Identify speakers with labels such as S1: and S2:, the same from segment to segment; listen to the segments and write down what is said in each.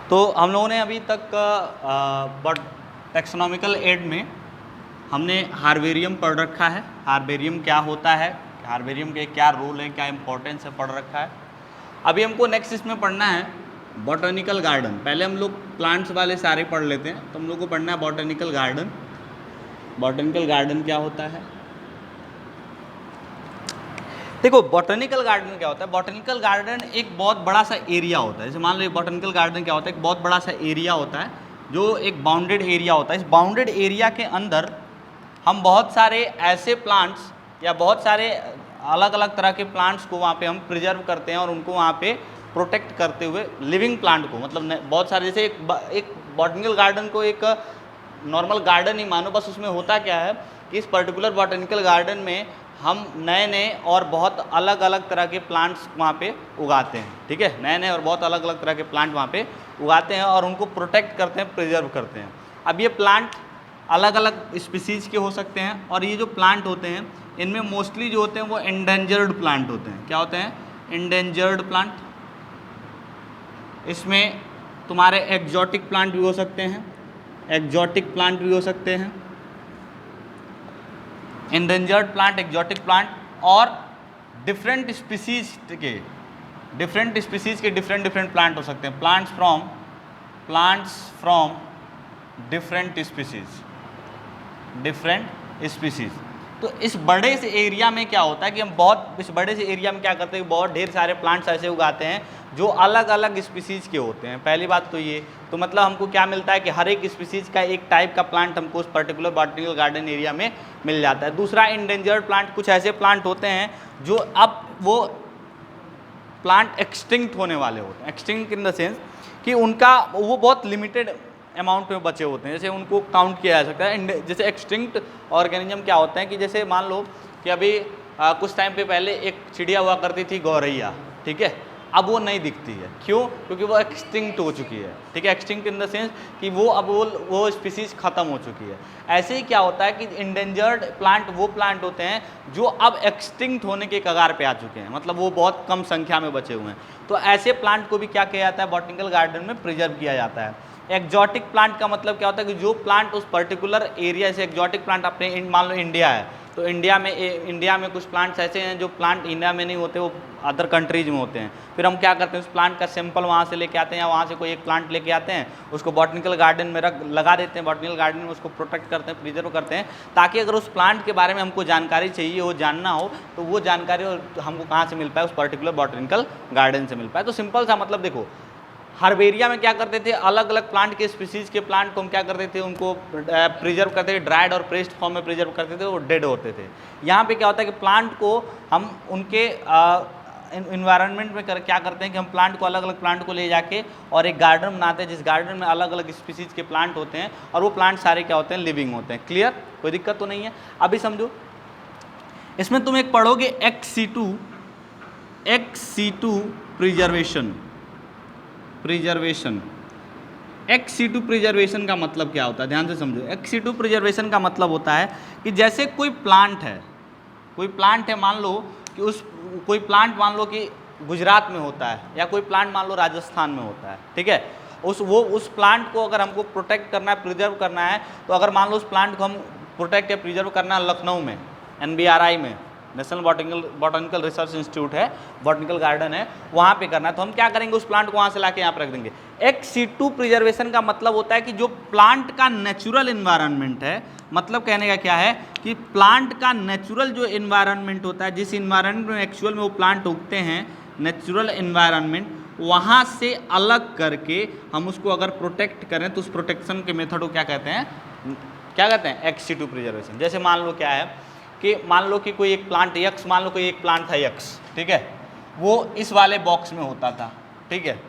S1: तो हम लोगों ने अभी तक टेक्सोनॉमिकल एड में हमने हार्बेरियम पढ़ रखा है। हार्बेरियम क्या होता है, हार्बेरियम के क्या रोल है, क्या इंपॉर्टेंस है, पढ़ रखा है। अभी हमको नेक्स्ट इसमें पढ़ना है बॉटनिकल गार्डन। पहले हम लोग प्लांट्स वाले सारे पढ़ लेते हैं, तो हम लोग को पढ़ना है बॉटनिकल गार्डन। बॉटनिकल गार्डन क्या होता है? देखो बॉटनिकल गार्डन क्या होता है। बॉटनिकल गार्डन एक बहुत बड़ा सा एरिया होता है। जैसे मान लो बॉटनिकल गार्डन क्या होता है, एक बहुत बड़ा सा एरिया होता है जो एक बाउंडेड एरिया होता है। इस बाउंडेड एरिया के अंदर हम बहुत सारे ऐसे प्लांट्स या बहुत सारे अलग अलग तरह के प्लांट्स को वहाँ पे हम प्रिजर्व करते हैं और उनको वहाँ पे प्रोटेक्ट करते हुए लिविंग प्लांट को, मतलब बहुत सारे, जैसे एक बॉटनिकल गार्डन को एक नॉर्मल गार्डन ही मानो, बस उसमें होता क्या है कि इस पर्टिकुलर बॉटनिकल गार्डन में हम नए नए और बहुत अलग अलग तरह के प्लांट्स वहाँ पे उगाते हैं। ठीक है, नए नए और बहुत अलग अलग तरह के प्लांट वहाँ पे उगाते हैं और उनको प्रोटेक्ट करते हैं, प्रिजर्व करते हैं। अब ये प्लांट अलग अलग स्पीसीज़ के हो सकते हैं और ये जो प्लांट होते हैं इनमें मोस्टली जो होते हैं वो एंडेंजर्ड प्लांट होते हैं। क्या होते हैं? Endangered plant. इसमें तुम्हारे एक्जॉटिक प्लांट भी हो सकते हैं, एक्जॉटिक प्लांट भी हो सकते हैं, एंडेंजर्ड प्लांट, एक्जॉटिक प्लांट, और डिफरेंट स्पीसीज के डिफरेंट प्लांट हो सकते हैं। Plants from different species. तो इस बड़े से एरिया में क्या होता है कि इस बड़े से एरिया में क्या करते हैं, बहुत ढेर सारे प्लांट्स ऐसे उगाते हैं जो अलग अलग स्पीसीज के होते हैं। पहली बात तो ये, तो मतलब हमको क्या मिलता है कि हर एक स्पीसीज का एक टाइप का प्लांट हमको उस पर्टिकुलर बॉटनिकल गार्डन एरिया में मिल जाता है। दूसरा, इंडेंजर्ड प्लांट, कुछ ऐसे प्लांट होते हैं जो अब वो प्लांट एक्सटिंक्ट होने वाले होते हैं। एक्सटिंक्ट इन द सेंस कि उनका वो बहुत लिमिटेड अमाउंट में बचे होते हैं, जैसे उनको काउंट किया जा सकता है। जैसे एक्सटिंक्ट ऑर्गेनिज्म क्या होते हैं कि जैसे मान लो कि अभी कुछ टाइम पे पहले एक चिड़िया हुआ करती थी, गौरैया, ठीक है, अब वो नहीं दिखती है। क्यों? क्योंकि वो एक्सटिंक्ट हो चुकी है। ठीक है, एक्सटिंक्ट इन द सेंस कि वो स्पीसीज खत्म हो चुकी है। ऐसे ही क्या होता है कि इंडेंजर्ड प्लांट वो प्लांट होते हैं जो अब एक्सटिंक्ट होने के कगार पे आ चुके हैं, मतलब वो बहुत कम संख्या में बचे हुए हैं। तो ऐसे प्लांट को भी क्या किया जाता है, बॉटनिकल गार्डन में प्रिजर्व किया जाता है। एक्जॉटिक प्लांट का मतलब क्या होता है कि जो प्लांट उस पर्टिकुलर एरिया से, एक्जॉटिक प्लांट अपने मान लो इंडिया है, तो इंडिया में कुछ प्लांट्स ऐसे हैं जो प्लांट इंडिया में नहीं होते, वो अदर कंट्रीज में होते हैं। फिर हम क्या करते हैं, उस प्लांट का सैंपल वहाँ से लेके आते हैं या वहाँ से कोई एक प्लांट लेके आते हैं, उसको बॉटनिकल गार्डन में लगा देते हैं। बॉटनिकल गार्डन में उसको प्रोटेक्ट करते हैं, प्रिजर्व करते हैं, ताकि अगर उस प्लांट के बारे में हमको जानकारी चाहिए हो, जानना हो, तो वो जानकारी हमको कहाँ से मिल पाए, उस पर्टिकुलर बॉटनिकल गार्डन से मिल पाए। तो सिंपल सा मतलब देखो, हार्बेरिया में क्या करते थे, अलग अलग प्लांट के स्पीसीज के प्लांट को हम क्या करते थे, उनको प्रिजर्व करते थे, ड्राइड और प्रेस्ड फॉर्म में प्रिजर्व करते थे, वो डेड होते थे। यहाँ पे क्या होता है कि प्लांट को हम उनके इन्वायरमेंट में क्या करते हैं कि हम प्लांट को, अलग अलग प्लांट को ले जाके और एक गार्डन बनाते हैं, जिस गार्डन में अलग अलग स्पीसीज के प्लांट होते हैं और वो प्लांट सारे क्या होते हैं, लिविंग होते हैं। क्लियर? कोई दिक्कत तो नहीं है? अभी समझो, इसमें तुम एक पढ़ोगे ex-situ प्रिजर्वेशन। ex-situ प्रिजर्वेशन का मतलब क्या होता है, ध्यान से समझो। ex-situ प्रिजर्वेशन का मतलब होता है कि जैसे कोई प्लांट है, मान लो कि कोई प्लांट मान लो कि गुजरात में होता है, या कोई प्लांट मान लो राजस्थान में होता है, ठीक है, उस प्लांट को अगर हमको प्रोटेक्ट करना है, प्रिजर्व करना है, तो अगर मान लो उस प्लांट को हम प्रोटेक्ट या प्रिजर्व करना है लखनऊ में, NBRI में, नेशनल बॉटनिकल रिसर्च इंस्टीट्यूट है, बॉटनिकल गार्डन है, वहाँ पे करना है, तो हम क्या करेंगे, उस प्लांट को वहाँ से लाके यहाँ पर रख देंगे। ex-situ प्रिजर्वेशन का मतलब होता है कि जो प्लांट का नेचुरल इन्वायरमेंट है, मतलब कहने का क्या है कि प्लांट का नेचुरल जो इन्वायरमेंट होता है, जिस इन्वायरमेंट में एक्चुअल में वो प्लांट उगते हैं, नेचुरल इन्वायरमेंट, वहाँ से अलग करके हम उसको अगर प्रोटेक्ट करें तो उस प्रोटेक्शन के मेथड को क्या कहते हैं, ex-situ प्रिजर्वेशन। जैसे मान लो क्या है कि मान लो कि कोई एक प्लांट यक्स, मान लो कोई एक प्लांट था यक्स, ठीक है, वो इस वाले बॉक्स में होता था, ठीक है,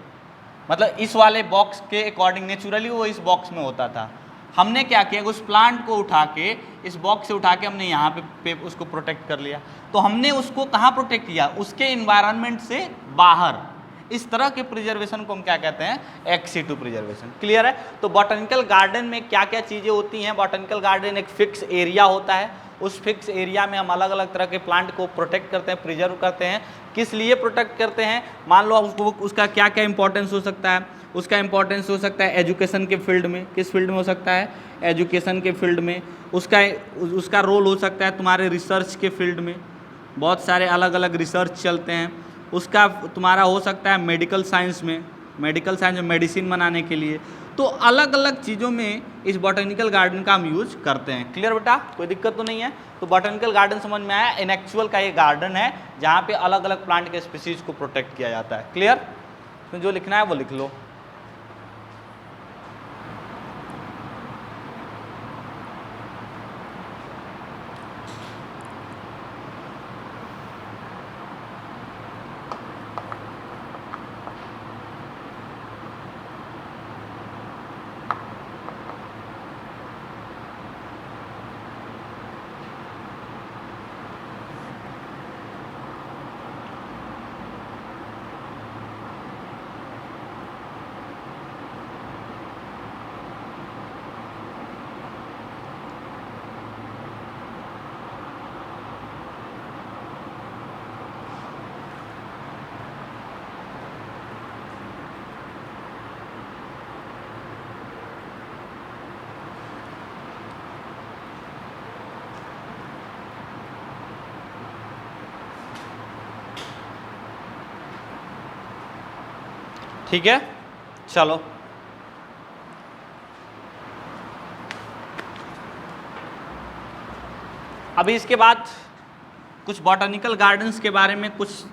S1: मतलब इस वाले बॉक्स के अकॉर्डिंग नेचुरली वो इस बॉक्स में होता था। हमने क्या किया, उस प्लांट को उठा के, इस बॉक्स से उठा के हमने यहाँ पे उसको प्रोटेक्ट कर लिया। तो हमने उसको कहाँ प्रोटेक्ट किया, उसके इन्वायरमेंट से बाहर। इस तरह के प्रिजर्वेशन को हम क्या कहते हैं, ex situ प्रिजर्वेशन। क्लियर है? तो बॉटनिकल गार्डन में क्या क्या चीज़ें होती हैं, बॉटनिकल गार्डन एक फिक्स एरिया होता है, उस फिक्स एरिया में हम अलग अलग तरह के प्लांट को प्रोटेक्ट करते हैं, प्रिजर्व करते हैं। किस लिए प्रोटेक्ट करते हैं? मान लो उसको, उसका क्या क्या इंपॉर्टेंस हो सकता है, उसका इंपॉर्टेंस हो सकता है एजुकेशन के फील्ड में। किस फील्ड में हो सकता है? एजुकेशन के फील्ड में। उसका रोल हो सकता है तुम्हारे रिसर्च के फील्ड में, बहुत सारे अलग अलग रिसर्च चलते हैं। उसका तुम्हारा हो सकता है मेडिकल साइंस में, मेडिकल साइंस में मेडिसिन बनाने के लिए। तो अलग अलग चीज़ों में इस बॉटनिकल गार्डन का हम यूज करते हैं। क्लियर बेटा? कोई दिक्कत तो नहीं है? तो बॉटनिकल गार्डन समझ में आया? इनएक्चुअल का ये गार्डन है जहाँ पे अलग अलग प्लांट के स्पीसीज को प्रोटेक्ट किया जाता है। क्लियर? तो जो लिखना है वो लिख लो। ठीक है, चलो अभी इसके बाद कुछ बॉटनिकल गार्डन्स के बारे में कुछ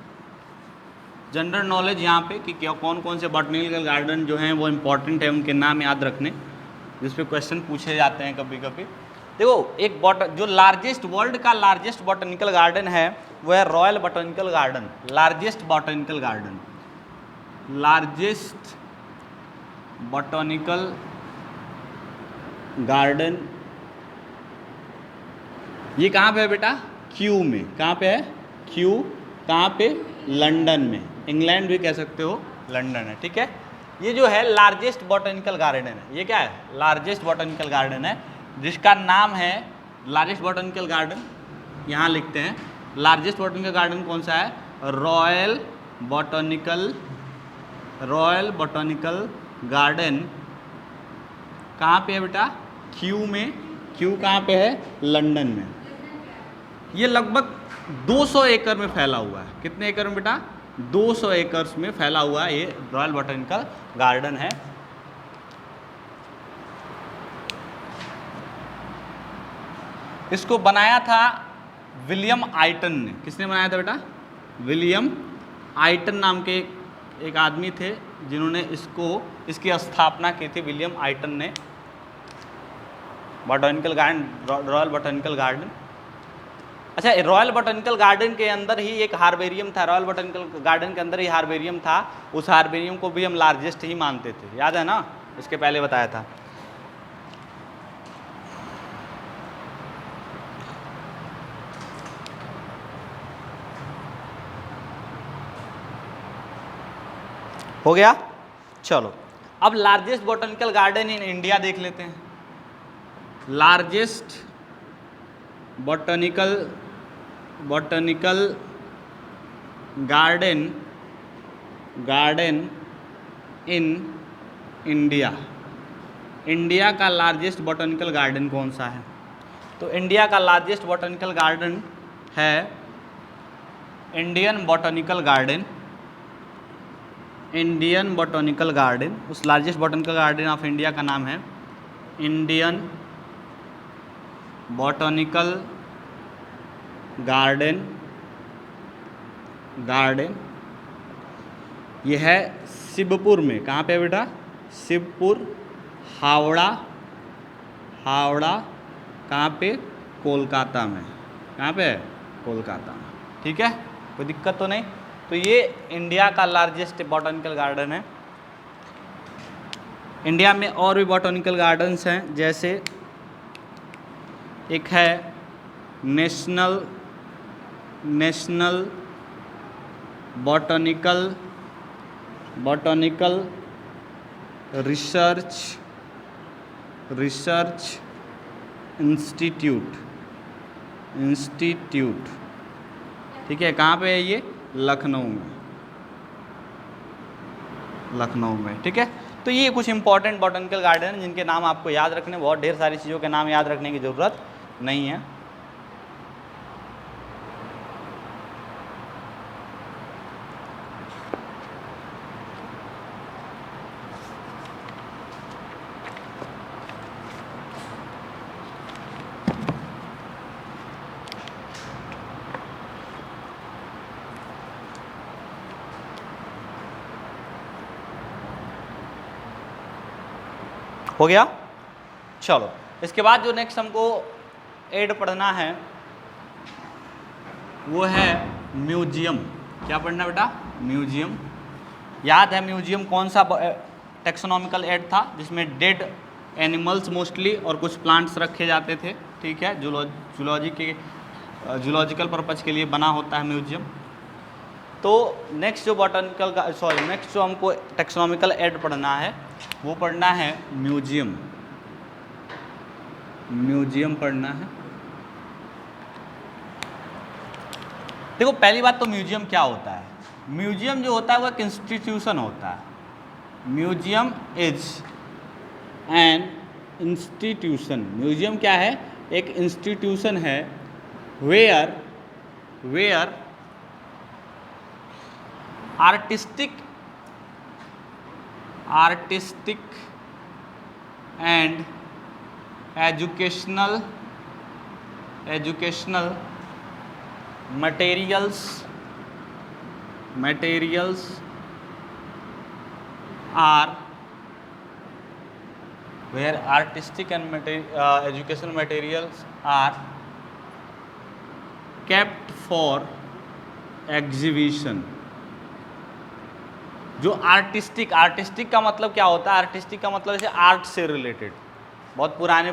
S1: जनरल नॉलेज यहाँ पे कि क्या कौन कौन से बॉटनिकल गार्डन जो हैं वो इम्पोर्टेंट है, उनके नाम याद रखने, जिस पे क्वेश्चन पूछे जाते हैं कभी कभी। देखो एक जो लार्जेस्ट, वर्ल्ड का लार्जेस्ट बॉटनिकल गार्डन है वो है royal botanical garden. Largest botanical garden, largest botanical garden ये कहाँ पे है बेटा? क्यू में। कहाँ पे है? क्यू। कहाँ पे? लंदन में। इंग्लैंड भी कह सकते हो, लंदन है। ठीक है, ये जो है लार्जेस्ट बॉटनिकल गार्डन है। ये क्या है? लार्जेस्ट बॉटनिकल गार्डन है, जिसका नाम है लार्जेस्ट बॉटनिकल गार्डन। यहाँ लिखते हैं लार्जेस्ट बॉटनिकल गार्डन कौन सा है? Royal botanical garden. कहाँ पे है बेटा? क्यू में। क्यू कहाँ पे है? लंदन में। ये लगभग 200 एकड़ में फैला हुआ है। कितने एकड़ में बेटा? 200 एकड़ में फैला हुआ है, ये रॉयल बॉटनिकल गार्डन है। इसको बनाया था विलियम आइटन ने। किसने बनाया था बेटा? विलियम आइटन नाम के एक आदमी थे जिन्होंने इसकी स्थापना की थी। विलियम आइटन ने botanical garden, royal botanical garden. अच्छा, रॉयल बॉटनिकल गार्डन के अंदर ही एक हार्बेरियम था। रॉयल बॉटनिकल गार्डन के अंदर ही हार्बेरियम था। उस हार्बेरियम को भी हम लार्जेस्ट ही मानते थे, याद है ना? इसके पहले बताया था। हो गया? चलो अब largest botanical garden in India देख लेते हैं। Largest botanical garden in India. India का लार्जेस्ट बॉटनिकल गार्डन कौन सा है? तो इंडिया का लार्जेस्ट बॉटनिकल गार्डन है Indian botanical garden. Indian botanical garden, उस largest botanical garden of India का नाम है इंडियन बॉटनिकल गार्डन। ये है शिवपुर में। कहाँ पे है बेटा? शिवपुर, हावड़ा। कहाँ पे? कोलकाता में। कहाँ पे है? कोलकाता में। ठीक है, कोई दिक्कत तो नहीं? तो ये इंडिया का लार्जेस्ट बॉटनिकल गार्डन है। इंडिया में और भी बॉटनिकल गार्डन्स हैं, जैसे एक है national botanical botanical research institute, ठीक है। कहाँ पे है ये? लखनऊ में, ठीक है। तो ये कुछ इंपॉर्टेंट बॉटनिकल गार्डन जिनके नाम आपको याद रखने, बहुत ढेर सारी चीज़ों के नाम याद रखने की ज़रूरत नहीं है। हो गया? चलो, इसके बाद जो नेक्स्ट हमको एड पढ़ना है वो है म्यूजियम। क्या पढ़ना बेटा? म्यूजियम। याद है म्यूजियम कौन सा टेक्सोनॉमिकल एड था जिसमें डेड एनिमल्स मोस्टली और कुछ प्लांट्स रखे जाते थे, ठीक है। जूलॉजिकल पर्पज के लिए बना होता है म्यूजियम। तो नेक्स्ट जो नेक्स्ट जो हमको टेक्सोनॉमिकल एड पढ़ना है वो पढ़ना है म्यूजियम पढ़ना है। देखो, पहली बात तो म्यूजियम क्या होता है? म्यूजियम जो होता है वो एक इंस्टीट्यूशन होता है। Museum is an institution. Museum क्या है? एक इंस्टीट्यूशन है where artistic and educational materials are where artistic and educational materials are kept for exhibition। जो आर्टिस्टिक का मतलब क्या होता है? आर्टिस्टिक का मतलब जैसे आर्ट से रिलेटेड, बहुत पुराने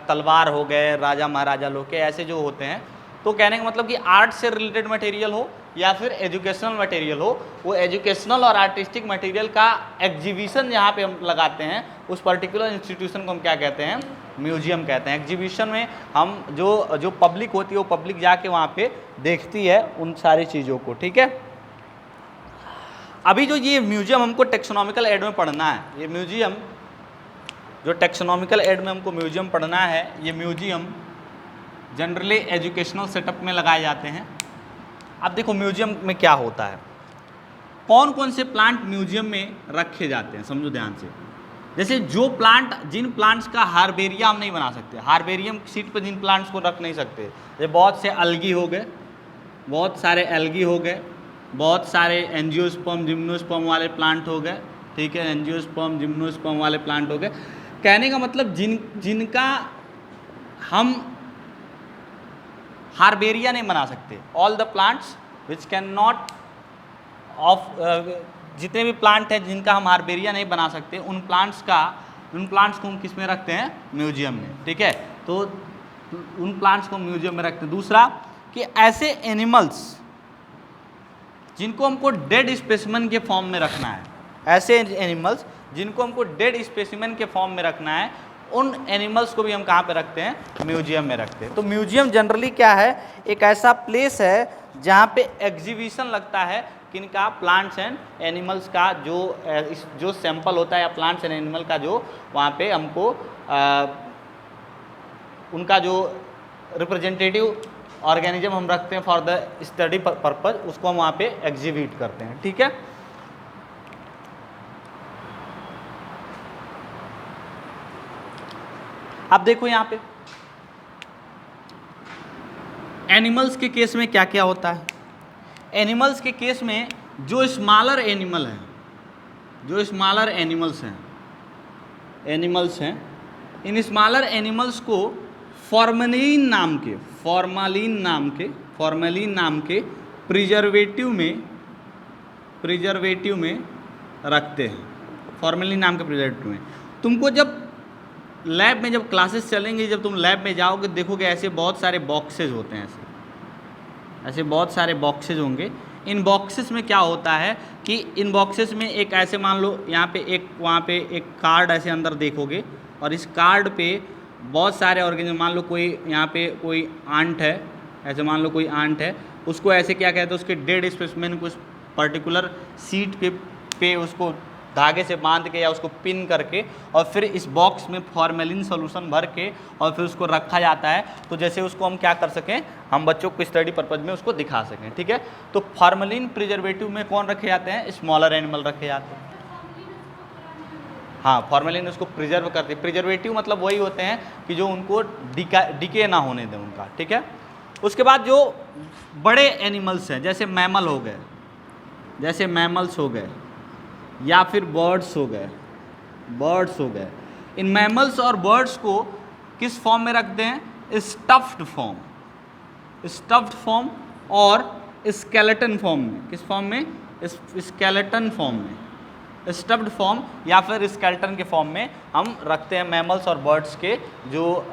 S1: तलवार हो गए, राजा महाराजा लोग के ऐसे जो होते हैं। तो कहने का मतलब कि आर्ट से रिलेटेड मटेरियल हो या फिर एजुकेशनल मटेरियल हो, वो एजुकेशनल और आर्टिस्टिक मटेरियल का एग्जीबिशन जहाँ पे हम लगाते हैं उस पर्टिकुलर इंस्टीट्यूशन को हम क्या कहते हैं? म्यूजियम कहते हैं। एग्जीबिशन में हम जो पब्लिक होती है वो पब्लिक जाके वहाँ पे देखती है उन सारी चीज़ों को, ठीक है। अभी जो ये म्यूजियम हमको टेक्सोनॉमिकल एड में पढ़ना है, ये म्यूजियम जो टेक्सोनॉमिकल एड में हमको म्यूजियम पढ़ना है, ये म्यूजियम जनरली एजुकेशनल सेटअप में लगाए जाते हैं। अब देखो म्यूजियम में क्या होता है, कौन कौन से प्लांट म्यूजियम में रखे जाते हैं, समझो ध्यान से। जैसे जिन प्लांट्स का हार्बेरियम हम नहीं बना सकते, हार्बेरियम सीट पर जिन प्लांट्स को रख नहीं सकते, ये बहुत से एल्गी हो गए, बहुत सारे एंजियोस्पर्म जिम्नोस्पर्म वाले प्लांट हो गए, ठीक है। एंजियोस्पर्म जिम्नोस्पर्म वाले प्लांट हो गए। कहने का मतलब जिनका हम हार्बेरिया नहीं बना सकते, all the plants which can not जितने भी प्लांट हैं जिनका हम हार्बेरिया नहीं बना सकते, उन प्लांट्स को हम किस में रखते हैं? म्यूजियम में, ठीक है। तो उन प्लांट्स को म्यूजियम में रखते हैं। दूसरा कि ऐसे एनिमल्स जिनको हमको डेड स्पेसिमेन के फॉर्म में रखना है, ऐसे एनिमल्स जिनको हमको डेड स्पेसिमेन के फॉर्म में रखना है, उन एनिमल्स को भी हम कहाँ पे रखते हैं? म्यूजियम में रखते हैं। तो म्यूजियम जनरली क्या है? एक ऐसा प्लेस है जहाँ पे एग्जीबिशन लगता है किनका? प्लांट्स एंड एनिमल्स का जो सैंपल होता है या प्लांट्स एंड एनिमल का जो वहाँ पे हमको उनका जो रिप्रेजेंटेटिव ऑर्गेनिज्म हम रखते हैं फॉर द स्टडी पर्पज, उसको हम वहाँ पे एग्जीबिट करते हैं, ठीक है। अब देखो यहाँ पे एनिमल्स के केस में क्या क्या होता है। एनिमल्स के केस में जो स्मॉलर एनिमल्स हैं, इन स्मॉलर एनिमल्स को फॉर्मेलिन नाम के प्रिजर्वेटिव में रखते हैं। फॉर्मेलिन नाम के प्रिजर्वेटिव में तुमको जब लैब में जब क्लासेस चलेंगे, जब तुम लैब में जाओगे देखोगे ऐसे बहुत सारे बॉक्सेज होते हैं, ऐसे बहुत सारे बॉक्सेज होंगे। इन बॉक्सेस में क्या होता है कि इन बॉक्सेस में एक ऐसे मान लो यहाँ पे एक वहाँ पे एक कार्ड ऐसे अंदर देखोगे, और इस कार्ड पे बहुत सारे ऑर्गेनिज्म, मान लो कोई यहाँ पे कोई आंट है, ऐसे मान लो कोई आंट है, उसको ऐसे क्या कहते हैं, उसके डेड स्पेसिमेन को पर्टिकुलर सीट पे उसको धागे से बांध के या उसको पिन करके और फिर इस बॉक्स में फॉर्मेलिन सॉल्यूशन भर के और फिर उसको रखा जाता है, तो जैसे उसको हम क्या कर सकें, हम बच्चों को स्टडी पर्पज में उसको दिखा सकें। ठीक है, तो फॉर्मेलिन प्रिजर्वेटिव में कौन रखे जाते हैं, स्मॉलर एनिमल रखे जाते हैं। हाँ, फॉर्मेलिन उसको प्रिजर्व करते हैं। प्रिजर्वेटिव मतलब वही होते हैं कि जो उनको डिके ना होने दें उनका। ठीक है, उसके बाद जो बड़े एनिमल्स हैं जैसे मैमल हो गए, जैसे मैमल्स हो गए या फिर बर्ड्स हो गए, इन मैमल्स और बर्ड्स को किस फॉर्म में रखते हैं, स्टफ्ड फॉर्म और स्केलेटन फॉर्म में। किस फॉर्म में, स्केलेटन फॉर्म में, स्टफ्ड फॉर्म या फिर स्केलेटन के फॉर्म में हम रखते हैं मैमल्स और बर्ड्स के जो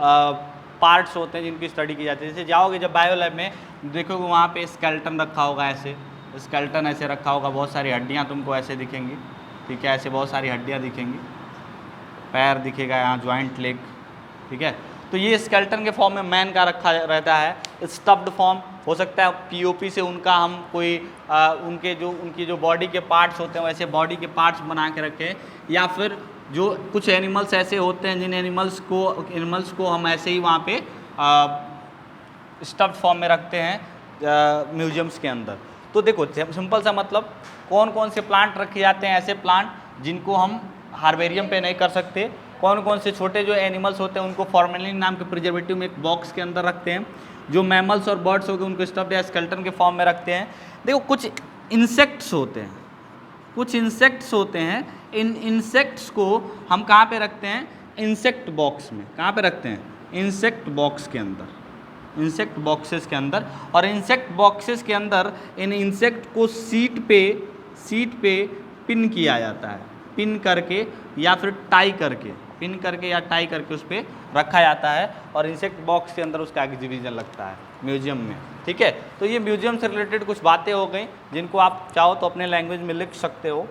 S1: पार्ट्स होते हैं जिनकी स्टडी की जाती है। जैसे जाओगे जब बायो लैब में देखोगे वहाँ पे स्केलेटन रखा होगा, ऐसे स्केलेटन ऐसे रखा होगा, बहुत सारी हड्डियाँ तुमको ऐसे दिखेंगी। ठीक है, ऐसे बहुत सारी हड्डियाँ दिखेंगी, पैर दिखेगा, यहाँ जॉइंट लेग। ठीक है, तो ये स्केलेटन के फॉर्म में मैन का रखा रहता है। स्टफ्ड फॉर्म हो सकता है पीओपी से उनका हम कोई उनकी जो बॉडी के पार्ट्स होते हैं वैसे बॉडी के पार्ट्स बना के रखें, या फिर जो कुछ एनिमल्स ऐसे होते हैं जिन एनिमल्स को हम ऐसे ही वहाँ पे स्टफ्ड फॉर्म में रखते हैं म्यूजियम्स के अंदर। तो देखो सिंपल सा मतलब कौन कौन से प्लांट रखे जाते हैं, ऐसे प्लांट जिनको हम हार्बेरियम पे नहीं कर सकते, कौन कौन से छोटे जो एनिमल्स होते हैं उनको फॉर्मेलिन नाम के प्रिजर्वेटिव में एक बॉक्स के अंदर रखते हैं, जो मैमल्स और बर्ड्स हो गए उनको स्टफ्ड या स्केलेटन के फॉर्म में रखते हैं। देखो कुछ इंसेक्ट्स होते हैं, इन इंसेक्ट्स को हम कहाँ पे रखते हैं, इंसेक्ट बॉक्स में। कहाँ पे रखते हैं, इंसेक्ट बॉक्स के अंदर, इंसेक्ट बॉक्सेस के अंदर। और इंसेक्ट बॉक्सेस के अंदर इन इंसेक्ट को सीट पे पिन किया जाता है, पिन करके या फिर टाई करके उस पर रखा जाता है, और इंसेक्ट बॉक्स के अंदर उसका एग्जीबिशन लगता है म्यूजियम में। ठीक है, तो ये म्यूजियम से रिलेटेड कुछ बातें हो गई जिनको आप चाहो तो अपने लैंग्वेज में लिख सकते हो।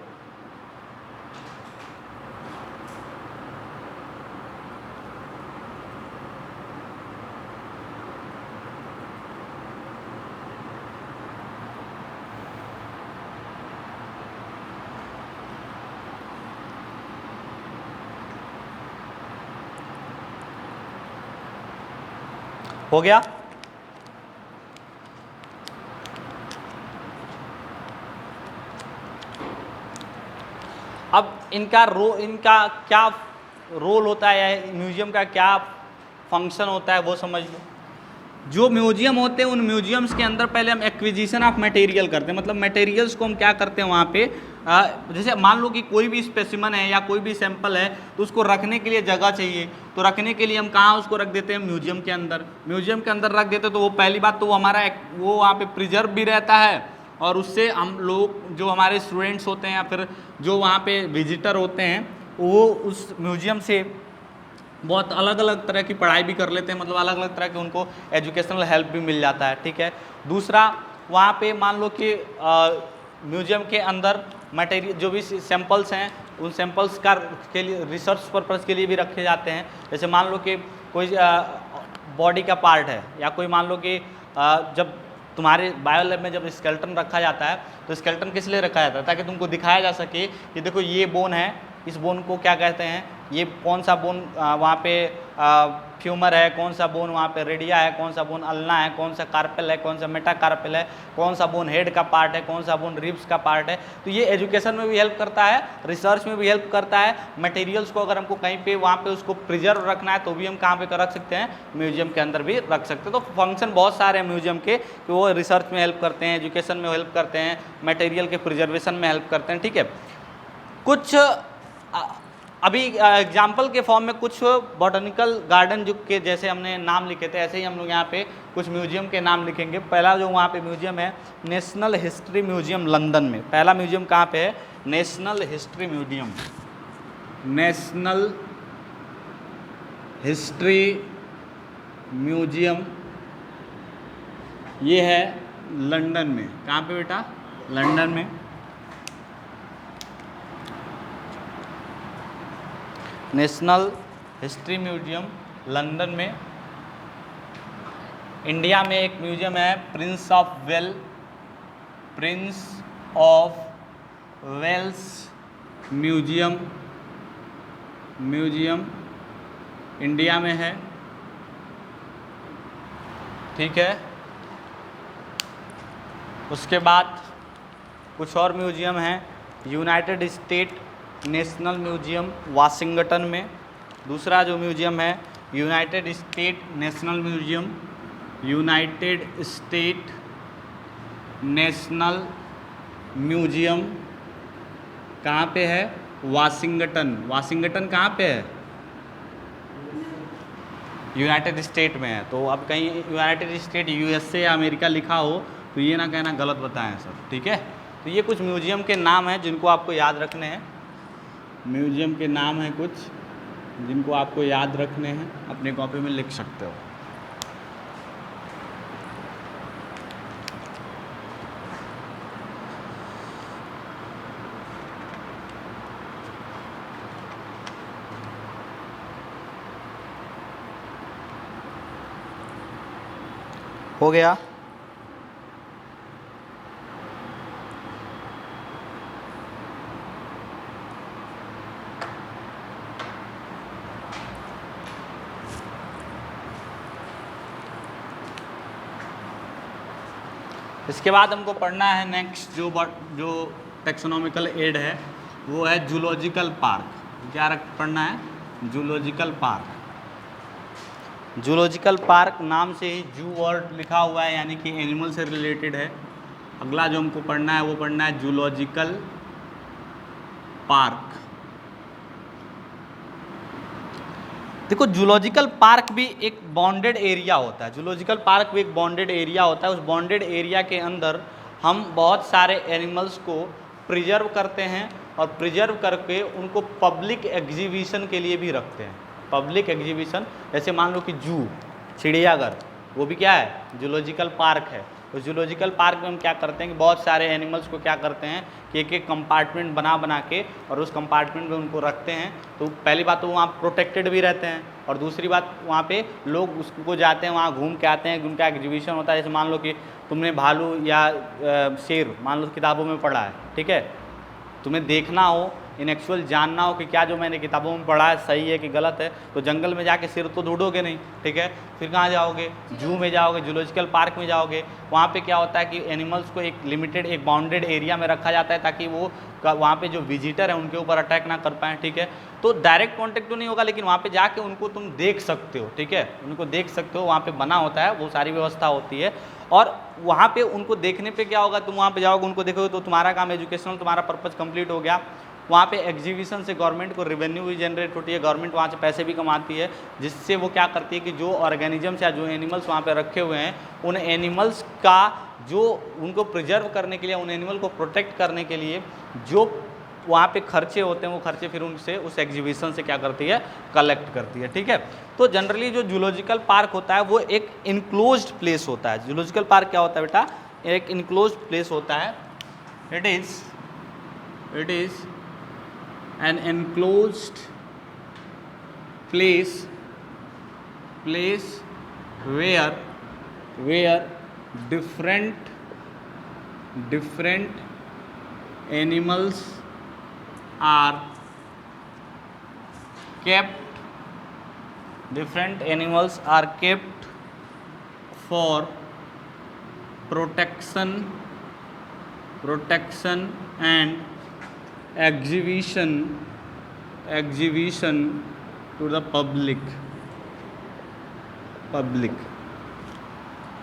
S1: हो गया? अब इनका क्या रोल होता है या म्यूजियम का क्या फंक्शन होता है वो समझ लो। जो म्यूजियम होते हैं उन म्यूजियम्स के अंदर पहले हम एक्विजिशन ऑफ मटेरियल करते हैं, मतलब मटेरियल्स को हम क्या करते हैं वहाँ पे, जैसे मान लो कि कोई भी स्पेसिमन है या कोई भी सैंपल है तो उसको रखने के लिए जगह चाहिए, तो रखने के लिए हम कहाँ उसको रख देते हैं, म्यूजियम के अंदर। म्यूजियम के अंदर रख देते तो वो पहली बात तो वो हमारा वो वहाँ पे प्रिजर्व भी रहता है, और उससे हम लोग जो हमारे स्टूडेंट्स होते हैं या फिर जो वहाँ पे विजिटर होते हैं वो उस म्यूजियम से बहुत अलग अलग तरह की पढ़ाई भी कर लेते हैं, मतलब अलग अलग तरह के उनको एजुकेशनल हेल्प भी मिल जाता है। ठीक है, दूसरा वहाँ पे मान लो कि म्यूजियम के अंदर मटेरियल जो भी सैंपल्स हैं उन सैंपल्स के लिए रिसर्च पर्पज़ के लिए भी रखे जाते हैं। जैसे मान लो कि कोई बॉडी का पार्ट है, या कोई मान लो कि जब तुम्हारे बायो लैब में जब स्केलेटन रखा जाता है तो स्केलेटन किस लिए रखा जाता है, ताकि तुमको दिखाया जा सके कि देखो ये बोन है, इस बोन को क्या कहते हैं, ये कौन सा बोन वहाँ पे फ्यूमर है, कौन सा बोन वहाँ पे रेडिया है, कौन सा बोन अल्ना है, कौन सा कार्पेल है, कौन सा मेटाकार्पेल है, कौन सा बोन हेड का पार्ट है, कौन सा बोन रिब्स का पार्ट है। तो ये एजुकेशन में भी हेल्प करता है, रिसर्च में भी हेल्प करता है। मटेरियल्स को अगर हमको कहीं पे वहाँ पे उसको प्रिजर्व रखना है तो भी हम कहाँ पे रख सकते हैं, म्यूजियम के अंदर भी रख सकते हैं। तो फंक्शन बहुत सारे हैं म्यूजियम के कि वो रिसर्च में हेल्प करते हैं, एजुकेशन में हेल्प करते हैं, मटेरियल के प्रिजर्वेशन में हेल्प करते हैं। ठीक है, कुछ अभी एग्जाम्पल के फॉर्म में कुछ बॉटनिकल गार्डन जो के जैसे हमने नाम लिखे थे, ऐसे ही हम लोग यहाँ पे कुछ म्यूजियम के नाम लिखेंगे। पहला जो वहाँ पे म्यूजियम है नेशनल हिस्ट्री म्यूजियम लंदन में। पहला म्यूजियम कहाँ पे है, National History Museum, National History Museum ये है लंदन में। कहाँ पे बेटा, लंदन में नेशनल हिस्ट्री म्यूजियम लंदन में। इंडिया में एक म्यूजियम है Prince of Wales Museum India में है, ठीक है। उसके बाद कुछ और म्यूजियम हैं, United state national museum Washington में। दूसरा जो म्यूजियम है United state national museum, United state national museum कहाँ पे है? वाशिंगटन। वाशिंगटन कहाँ पे है? यूनाइटेड स्टेट में है। तो अब कहीं यूनाइटेड स्टेट यूएसए या अमेरिका लिखा हो तो ये ना कहना गलत बताएं सर, ठीक है। तो ये कुछ म्यूजियम के नाम हैं जिनको आपको याद रखने हैं। म्यूजियम के नाम हैं कुछ जिनको आपको याद रखने हैं, अपने कॉपी में लिख सकते हो। हो गया? इसके बाद हमको पढ़ना है नेक्स्ट जो टेक्सोनॉमिकल एड है वो है जूलॉजिकल पार्क। क्या पढ़ना है? Zoological park. जूलॉजिकल पार्क नाम से ही जू वर्ड लिखा हुआ है, यानी कि एनिमल से रिलेटेड है। अगला जो हमको पढ़ना है वो पढ़ना है जूलॉजिकल पार्क। देखो जूलॉजिकल पार्क भी एक बॉन्डेड एरिया होता है। जूलॉजिकल पार्क भी एक बॉन्डेड एरिया होता है। उस बॉन्डेड एरिया के अंदर हम बहुत सारे एनिमल्स को प्रिजर्व करते हैं और प्रिजर्व करके उनको पब्लिक एग्जीबिशन के लिए भी रखते हैं। पब्लिक एग्जीबिशन जैसे मान लो कि जू, चिड़ियाघर, वो भी क्या है? जूलॉजिकल पार्क है। तो जूलॉजिकल पार्क में हम क्या करते हैं कि बहुत सारे एनिमल्स को क्या करते हैं कि एक एक कंपार्टमेंट बना के और उस कंपार्टमेंट में उनको रखते हैं। तो पहली बात तो वहाँ प्रोटेक्टेड भी रहते हैं और दूसरी बात वहाँ पे लोग उसको जाते हैं, वहाँ घूम के आते हैं, उनका एग्जीबिशन होता है। जैसे मान लो कि तुमने भालू या शेर मान लो किताबों में पढ़ा है, ठीक है, तुम्हें देखना हो, इन एक्चुअल जानना हो कि क्या जो मैंने किताबों में पढ़ा है सही है कि गलत है, तो जंगल में जाके सिर तो ढूंढोगे नहीं, ठीक है। फिर कहाँ जाओगे? जू में जाओगे, जूलॉजिकल पार्क में जाओगे। वहाँ पे क्या होता है कि एनिमल्स को एक लिमिटेड, एक बाउंडेड एरिया में रखा जाता है ताकि वो वहाँ पे जो विजिटर है उनके ऊपर अटैक ना कर पाएँ, ठीक है। तो डायरेक्ट कॉन्टेक्ट तो नहीं होगा, लेकिन वहाँ पे जाके उनको तुम देख सकते हो, ठीक है, उनको देख सकते हो। वहाँ पे बना होता है, वो सारी व्यवस्था होती है। और वहाँ पे उनको देखने पे क्या होगा, तुम वहाँ पे जाओगे, उनको देखोगे तो तुम्हारा काम एजुकेशनल, तुम्हारा पर्पज़ कंप्लीट हो गया। वहाँ पे एग्जीबिशन से गवर्नमेंट को रेवेन्यू भी जनरेट होती है, गवर्नमेंट वहाँ से पैसे भी कमाती है, जिससे वो क्या करती है कि जो ऑर्गेनिजम्स या जो एनिमल्स वहाँ पे रखे हुए हैं उन एनिमल्स का जो उनको प्रिजर्व करने के लिए, उन एनिमल को प्रोटेक्ट करने के लिए जो वहाँ पे खर्चे होते हैं वो खर्चे फिर उनसे उस एग्जीबिशन से क्या करती है? कलेक्ट करती है, ठीक है। तो जनरली जो जूलॉजिकल पार्क होता है वो एक इनक्लोज्ड प्लेस होता है। जूलॉजिकल पार्क क्या होता है बेटा? एक इनक्लोज्ड प्लेस होता है। It is an enclosed place where different animals are kept for protection and exhibition to the public,